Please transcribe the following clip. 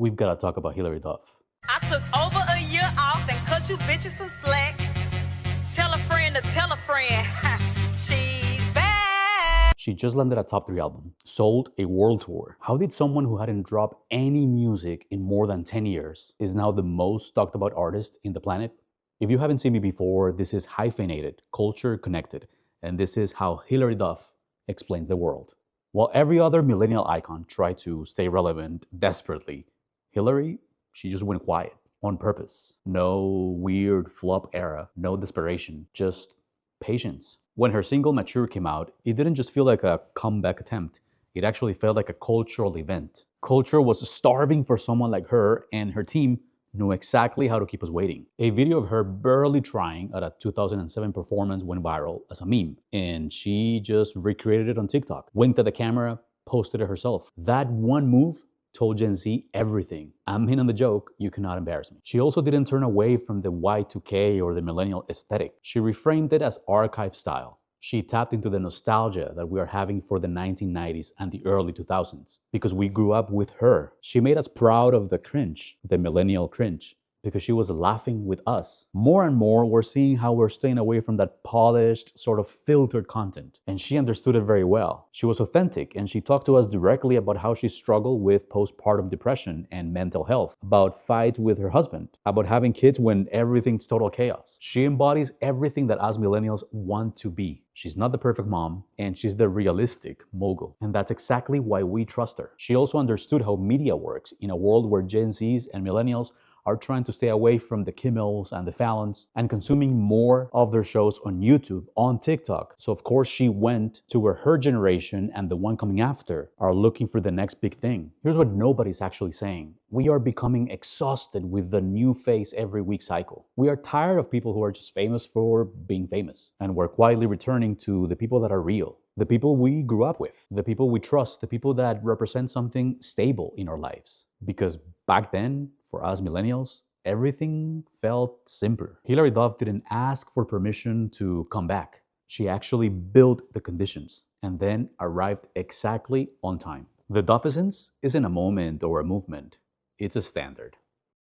we've got to talk about Hilary Duff. I took over a year off and cut you bitches some slack. Tell a friend to tell a friend. She's back. She just landed a top 3 album, sold a world tour. How did someone who hadn't dropped any music in more than 10 years is now the most talked about artist in the planet? If you haven't seen me before, this is Hyphenated, Culture Connected, and this is how Hilary Duff explains the world. While every other millennial icon tried to stay relevant desperately, Hilary, she just went quiet on purpose. No weird flop era, no desperation, just patience. When her single Mature came out, it didn't just feel like a comeback attempt. It actually felt like a cultural event. Culture was starving for someone like her, and her team knew exactly how to keep us waiting. A video of her barely trying at a 2007 performance went viral as a meme, and she just recreated it on TikTok. Winked at the camera, posted it herself. That one move told Gen Z everything. I'm in on the joke, you cannot embarrass me. She also didn't turn away from the Y2K or the millennial aesthetic. She reframed it as archive style. She tapped into the nostalgia that we are having for the 1990s and the early 2000s because we grew up with her. She made us proud of the cringe, the millennial cringe, because she was laughing with us. More and more, we're seeing how we're staying away from that polished, sort of filtered content. And she understood it very well. She was authentic, and she talked to us directly about how she struggled with postpartum depression and mental health, about fights with her husband, about having kids when everything's total chaos. She embodies everything that us millennials want to be. She's not the perfect mom, and she's the realistic mogul. And that's exactly why we trust her. She also understood how media works in a world where Gen Zs and millennials are trying to stay away from the Kimmels and the Fallons and consuming more of their shows on YouTube, on TikTok. So of course she went to where her generation and the one coming after are looking for the next big thing. Here's what nobody's actually saying. We are becoming exhausted with the new face every week cycle. We are tired of people who are just famous for being famous. And we're quietly returning to the people that are real. The people we grew up with, the people we trust, the people that represent something stable in our lives. Because back then, for us millennials, everything felt simpler. Hilary Duff didn't ask for permission to come back. She actually built the conditions and then arrived exactly on time. The Duffissance isn't a moment or a movement. It's a standard.